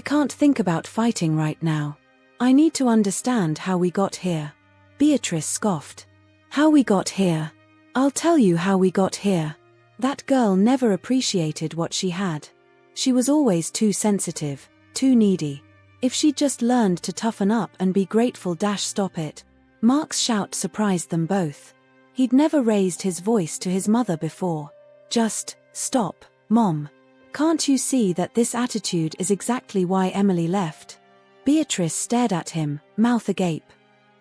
can't think about fighting right now. I need to understand how we got here." Beatrice scoffed. "How we got here? I'll tell you how we got here. That girl never appreciated what she had. She was always too sensitive, too needy. If she'd just learned to toughen up and be grateful. Stop it." Mark's shout surprised them both. He'd never raised his voice to his mother before. "Just stop, Mom. Can't you see that this attitude is exactly why Emily left?" Beatrice stared at him, mouth agape.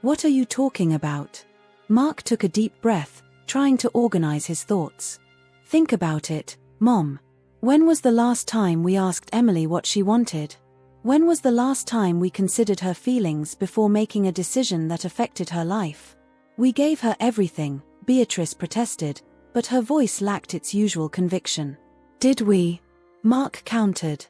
"What are you talking about?" Mark took a deep breath, trying to organize his thoughts. "Think about it, Mom. When was the last time we asked Emily what she wanted? When was the last time we considered her feelings before making a decision that affected her life? We gave her everything," Beatrice protested, but her voice lacked its usual conviction. "Did we?" Mark countered.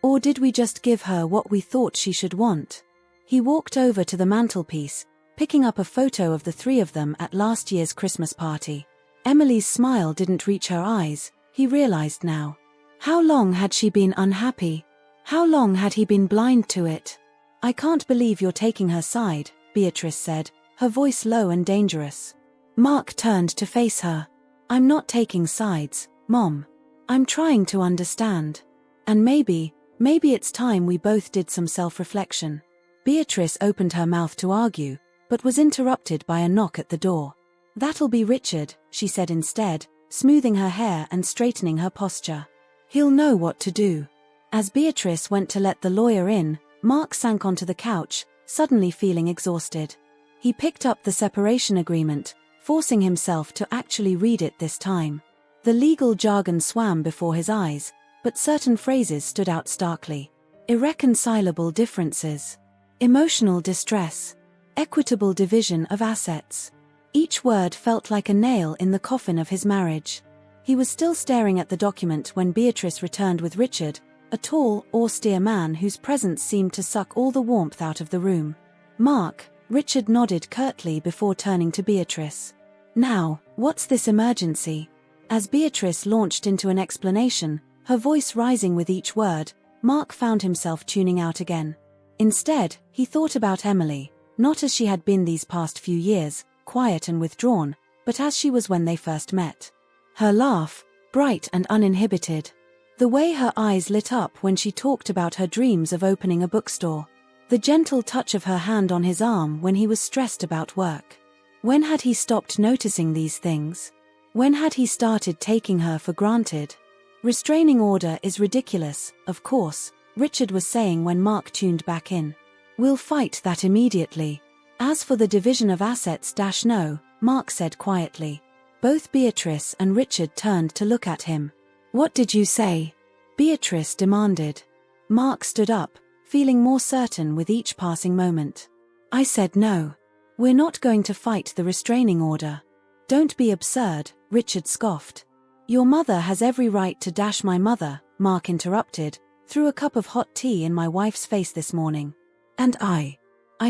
"Or did we just give her what we thought she should want?" He walked over to the mantelpiece, picking up a photo of the three of them at last year's Christmas party. Emily's smile didn't reach her eyes, he realized now. How long had she been unhappy? How long had he been blind to it? "I can't believe you're taking her side," Beatrice said, her voice low and dangerous. Mark turned to face her. "I'm not taking sides, Mom. I'm trying to understand. And maybe it's time we both did some self-reflection." Beatrice opened her mouth to argue, but was interrupted by a knock at the door. "That'll be Richard," she said instead, smoothing her hair and straightening her posture. He'll know what to do. As Beatrice went to let the lawyer in, Mark sank onto the couch, suddenly feeling exhausted. He picked up the separation agreement, forcing himself to actually read it this time. The legal jargon swam before his eyes, but certain phrases stood out starkly. Irreconcilable differences. Emotional distress. Equitable division of assets. Each word felt like a nail in the coffin of his marriage. He was still staring at the document when Beatrice returned with Richard, a tall, austere man whose presence seemed to suck all the warmth out of the room. "Mark," Richard nodded curtly before turning to Beatrice. "Now, what's this emergency?" As Beatrice launched into an explanation, her voice rising with each word, Mark found himself tuning out again. Instead, he thought about Emily, not as she had been these past few years, quiet and withdrawn, but as she was when they first met. Her laugh, bright and uninhibited. The way her eyes lit up when she talked about her dreams of opening a bookstore. The gentle touch of her hand on his arm when he was stressed about work. When had he stopped noticing these things? When had he started taking her for granted? "Restraining order is ridiculous, of course," Richard was saying when Mark tuned back in. "We'll fight that immediately. As for the division of assets, no," Mark said quietly. Both Beatrice and Richard turned to look at him. "What did you say?" Beatrice demanded. Mark stood up, feeling more certain with each passing moment. "I said no. We're not going to fight the restraining order." "Don't be absurd," Richard scoffed. "Your mother has every right to " "My mother," Mark interrupted, "threw a cup of hot tea in my wife's face this morning. And I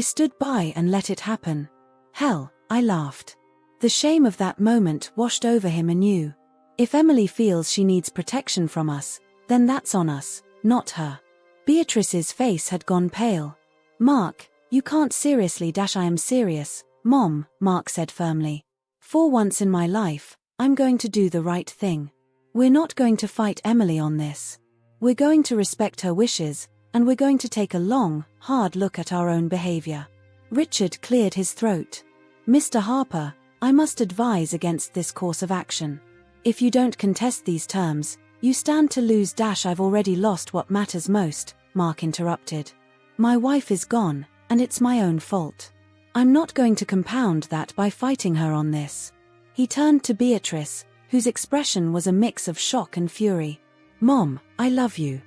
stood by and let it happen. Hell, I laughed." The shame of that moment washed over him anew. If Emily feels she needs protection from us, then that's on us, not her. Beatrice's face had gone pale. "Mark, you can't seriously " "I am serious, Mom," Mark said firmly. "For once in my life, I'm going to do the right thing. We're not going to fight Emily on this. We're going to respect her wishes, and we're going to take a long, hard look at our own behavior." Richard cleared his throat. "Mr. Harper, I must advise against this course of action. If you don't contest these terms, you stand to lose." "I've already lost what matters most," Mark interrupted. "My wife is gone, and it's my own fault. I'm not going to compound that by fighting her on this." He turned to Beatrice, whose expression was a mix of shock and fury. "Mom, I love you.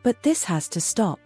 But this has to stop.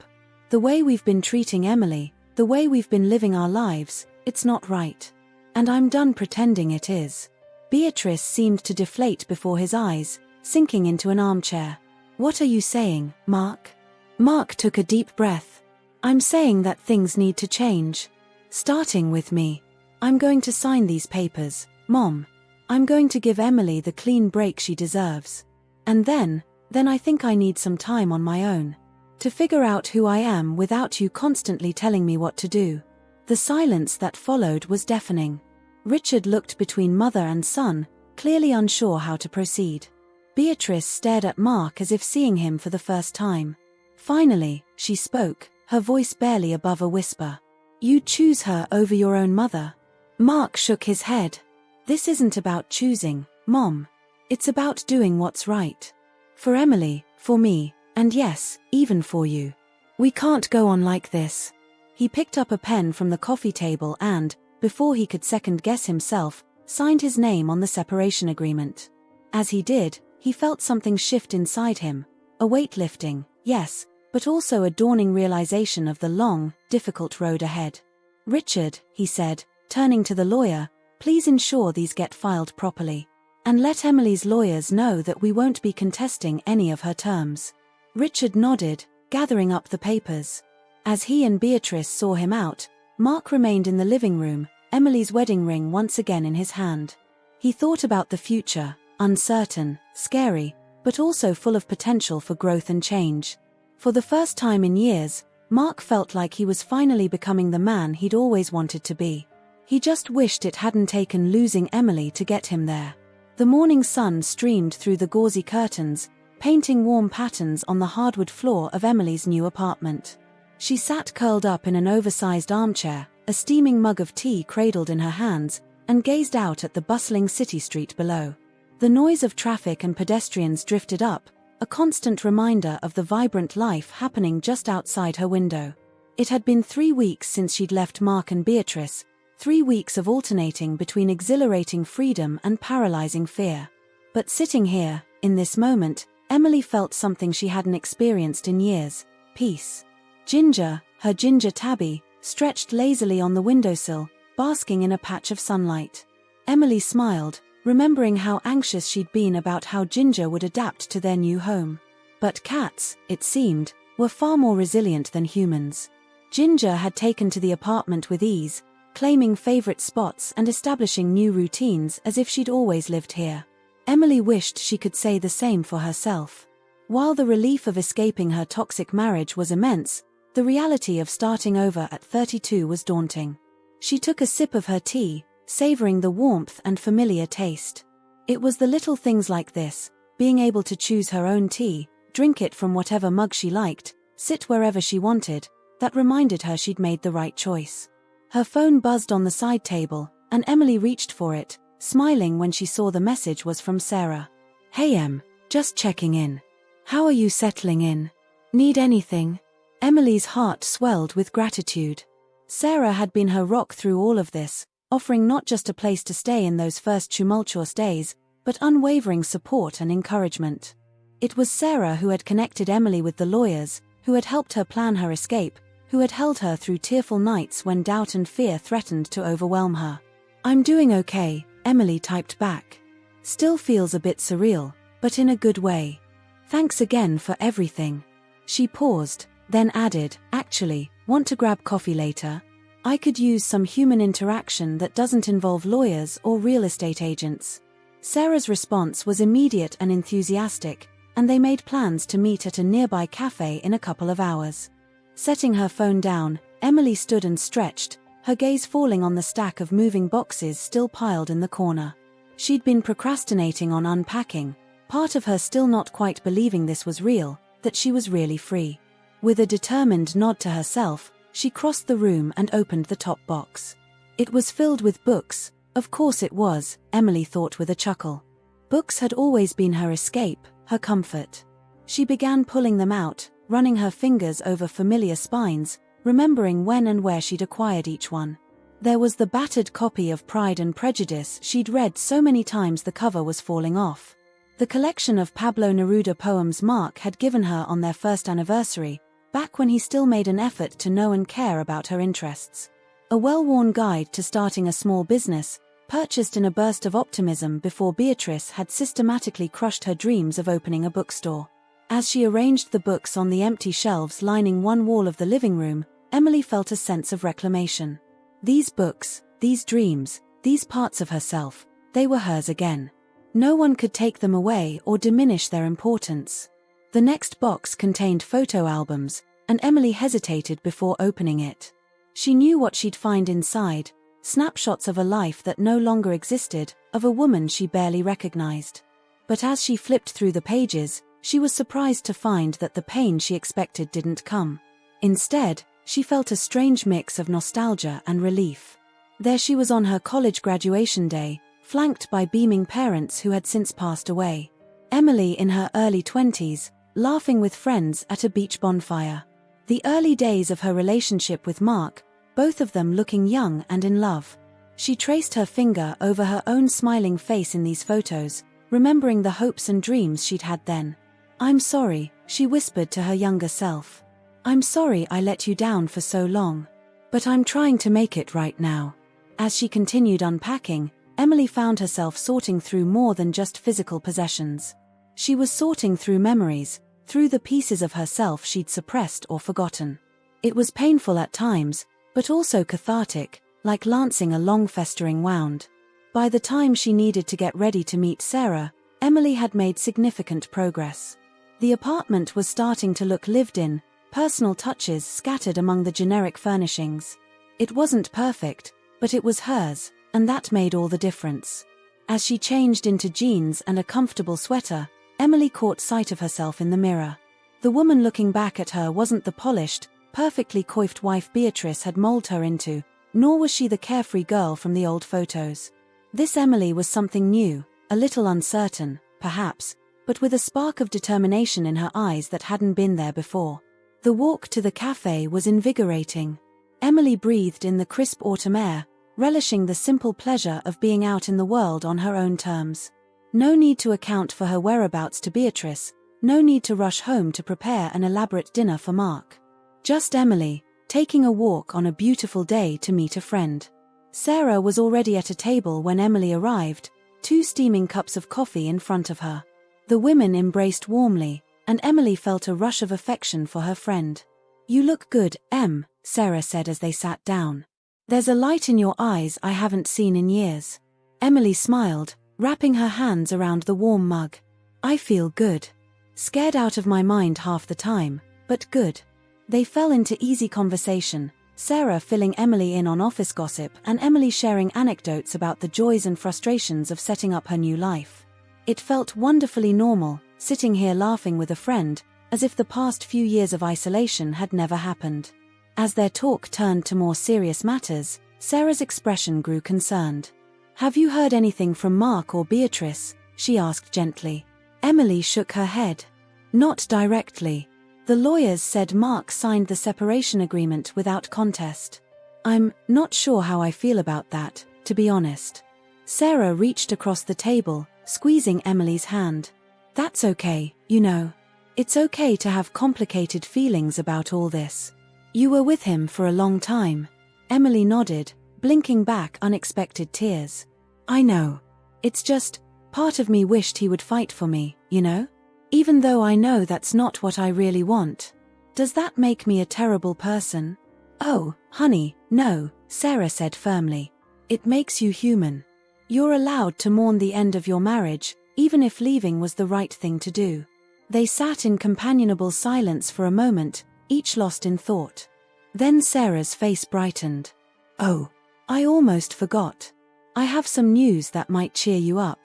The way we've been treating Emily, the way we've been living our lives, it's not right. And I'm done pretending it is." Beatrice seemed to deflate before his eyes, sinking into an armchair. "What are you saying, Mark?" Mark took a deep breath. "I'm saying that things need to change. Starting with me. I'm going to sign these papers, Mom. I'm going to give Emily the clean break she deserves. And then I think I need some time on my own. To figure out who I am without you constantly telling me what to do." The silence that followed was deafening. Richard looked between mother and son, clearly unsure how to proceed. Beatrice stared at Mark as if seeing him for the first time. Finally, she spoke, her voice barely above a whisper. "You'd choose her over your own mother?" Mark shook his head. "This isn't about choosing, Mom. It's about doing what's right. For Emily, for me, and yes, even for you. We can't go on like this." He picked up a pen from the coffee table and, before he could second-guess himself, signed his name on the separation agreement. As he did, he felt something shift inside him, a weight lifting, yes, but also a dawning realization of the long, difficult road ahead. "Richard," he said, turning to the lawyer, "please ensure these get filed properly. And let Emily's lawyers know that we won't be contesting any of her terms." Richard nodded, gathering up the papers. As he and Beatrice saw him out, Mark remained in the living room, Emily's wedding ring once again in his hand. He thought about the future, uncertain, scary, but also full of potential for growth and change. For the first time in years, Mark felt like he was finally becoming the man he'd always wanted to be. He just wished it hadn't taken losing Emily to get him there. The morning sun streamed through the gauzy curtains, painting warm patterns on the hardwood floor of Emily's new apartment. She sat curled up in an oversized armchair, a steaming mug of tea cradled in her hands, and gazed out at the bustling city street below. The noise of traffic and pedestrians drifted up, a constant reminder of the vibrant life happening just outside her window. It had been 3 weeks since she'd left Mark and Beatrice, 3 weeks of alternating between exhilarating freedom and paralyzing fear. But sitting here, in this moment, Emily felt something she hadn't experienced in years: peace. Ginger, her ginger tabby, stretched lazily on the windowsill, basking in a patch of sunlight. Emily smiled, remembering how anxious she'd been about how Ginger would adapt to their new home. But cats, it seemed, were far more resilient than humans. Ginger had taken to the apartment with ease, claiming favorite spots and establishing new routines as if she'd always lived here. Emily wished she could say the same for herself. While the relief of escaping her toxic marriage was immense, the reality of starting over at 32 was daunting. She took a sip of her tea, savoring the warmth and familiar taste. It was the little things like this, being able to choose her own tea, drink it from whatever mug she liked, sit wherever she wanted, that reminded her she'd made the right choice. Her phone buzzed on the side table, and Emily reached for it, smiling when she saw the message was from Sarah. "Hey Em, just checking in. How are you settling in? Need anything?" Emily's heart swelled with gratitude. Sarah had been her rock through all of this, offering not just a place to stay in those first tumultuous days, but unwavering support and encouragement. It was Sarah who had connected Emily with the lawyers, who had helped her plan her escape, who had held her through tearful nights when doubt and fear threatened to overwhelm her. "I'm doing okay," Emily typed back. "Still feels a bit surreal, but in a good way. Thanks again for everything." She paused, then added, "Actually, want to grab coffee later? I could use some human interaction that doesn't involve lawyers or real estate agents." Sarah's response was immediate and enthusiastic, and they made plans to meet at a nearby cafe in a couple of hours. Setting her phone down, Emily stood and stretched, her gaze falling on the stack of moving boxes still piled in the corner. She'd been procrastinating on unpacking, part of her still not quite believing this was real, that she was really free. With a determined nod to herself, she crossed the room and opened the top box. It was filled with books. Of course it was, Emily thought with a chuckle. Books had always been her escape, her comfort. She began pulling them out, running her fingers over familiar spines, remembering when and where she'd acquired each one. There was the battered copy of Pride and Prejudice she'd read so many times the cover was falling off. The collection of Pablo Neruda poems Mark had given her on their first anniversary, back when he still made an effort to know and care about her interests. A well-worn guide to starting a small business, purchased in a burst of optimism before Beatrice had systematically crushed her dreams of opening a bookstore. As she arranged the books on the empty shelves lining one wall of the living room, Emily felt a sense of reclamation. These books, these dreams, these parts of herself, they were hers again. No one could take them away or diminish their importance. The next box contained photo albums, and Emily hesitated before opening it. She knew what she'd find inside: snapshots of a life that no longer existed, of a woman she barely recognized. But as she flipped through the pages, she was surprised to find that the pain she expected didn't come. Instead, she felt a strange mix of nostalgia and relief. There she was on her college graduation day, flanked by beaming parents who had since passed away. Emily in her early 20s, laughing with friends at a beach bonfire. The early days of her relationship with Mark, both of them looking young and in love. She traced her finger over her own smiling face in these photos, remembering the hopes and dreams she'd had then. "I'm sorry," she whispered to her younger self. "I'm sorry I let you down for so long. But I'm trying to make it right now." As she continued unpacking, Emily found herself sorting through more than just physical possessions. She was sorting through memories, through the pieces of herself she'd suppressed or forgotten. It was painful at times, but also cathartic, like lancing a long festering wound. By the time she needed to get ready to meet Sarah, Emily had made significant progress. The apartment was starting to look lived in, personal touches scattered among the generic furnishings. It wasn't perfect, but it was hers, and that made all the difference. As she changed into jeans and a comfortable sweater, Emily caught sight of herself in the mirror. The woman looking back at her wasn't the polished, perfectly coiffed wife Beatrice had molded her into, nor was she the carefree girl from the old photos. This Emily was something new, a little uncertain, perhaps, but with a spark of determination in her eyes that hadn't been there before. The walk to the cafe was invigorating. Emily breathed in the crisp autumn air, relishing the simple pleasure of being out in the world on her own terms. No need to account for her whereabouts to Beatrice, no need to rush home to prepare an elaborate dinner for Mark. Just Emily, taking a walk on a beautiful day to meet a friend. Sarah was already at a table when Emily arrived, 2 steaming cups of coffee in front of her. The women embraced warmly, and Emily felt a rush of affection for her friend. "You look good, Em," Sarah said as they sat down. "There's a light in your eyes I haven't seen in years." Emily smiled, wrapping her hands around the warm mug. "I feel good. Scared out of my mind half the time, but good." They fell into easy conversation, Sarah filling Emily in on office gossip and Emily sharing anecdotes about the joys and frustrations of setting up her new life. It felt wonderfully normal, sitting here laughing with a friend, as if the past few years of isolation had never happened. As their talk turned to more serious matters, Sarah's expression grew concerned. "Have you heard anything from Mark or Beatrice?" she asked gently. Emily shook her head. "Not directly. The lawyers said Mark signed the separation agreement without contest. I'm not sure how I feel about that, to be honest." Sarah reached across the table, squeezing Emily's hand. "That's okay, you know. It's okay to have complicated feelings about all this. You were with him for a long time." Emily nodded, blinking back unexpected tears. "I know. It's just, part of me wished he would fight for me, you know? Even though I know that's not what I really want. Does that make me a terrible person?" "Oh, honey, no," Sarah said firmly. "It makes you human. You're allowed to mourn the end of your marriage, even if leaving was the right thing to do." They sat in companionable silence for a moment, each lost in thought. Then Sarah's face brightened. "Oh, I almost forgot. I have some news that might cheer you up."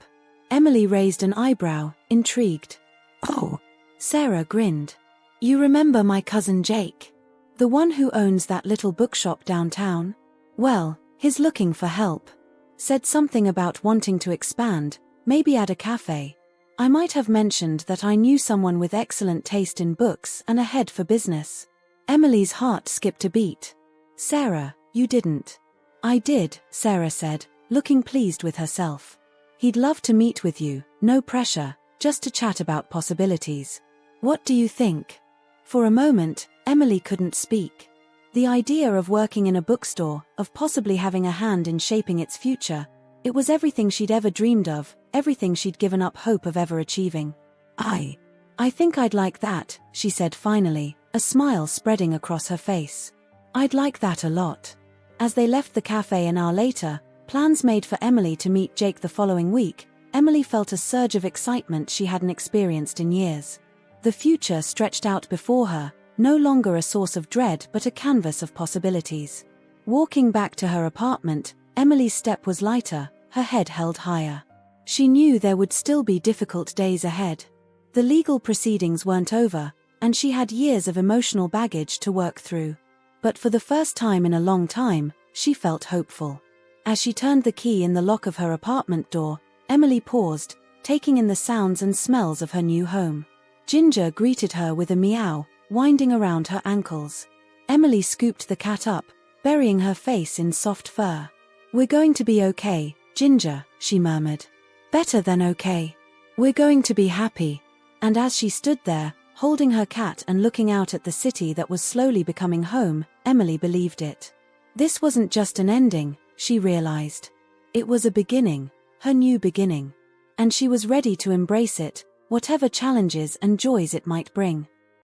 Emily raised an eyebrow, intrigued. "Oh." Sarah grinned. "You remember my cousin Jake? The one who owns that little bookshop downtown? Well, he's looking for help. Said something about wanting to expand, maybe add a cafe. I might have mentioned that I knew someone with excellent taste in books and a head for business." Emily's heart skipped a beat. "Sarah, you didn't." "I did," Sarah said, looking pleased with herself. "He'd love to meet with you, no pressure, just to chat about possibilities. What do you think?" For a moment, Emily couldn't speak. The idea of working in a bookstore, of possibly having a hand in shaping its future, it was everything she'd ever dreamed of, everything she'd given up hope of ever achieving. I think I'd like that," she said finally, a smile spreading across her face. "I'd like that a lot." As they left the cafe an hour later, plans made for Emily to meet Jake the following week, Emily felt a surge of excitement she hadn't experienced in years. The future stretched out before her, no longer a source of dread but a canvas of possibilities. Walking back to her apartment, Emily's step was lighter, her head held higher. She knew there would still be difficult days ahead. The legal proceedings weren't over, and she had years of emotional baggage to work through. But for the first time in a long time, she felt hopeful. As she turned the key in the lock of her apartment door, Emily paused, taking in the sounds and smells of her new home. Ginger greeted her with a meow, winding around her ankles. Emily scooped the cat up, burying her face in soft fur. "We're going to be okay, Ginger," she murmured. "Better than okay. We're going to be happy." And as she stood there, holding her cat and looking out at the city that was slowly becoming home, Emily believed it. This wasn't just an ending, she realized. It was a beginning, her new beginning. And she was ready to embrace it, whatever challenges and joys it might bring.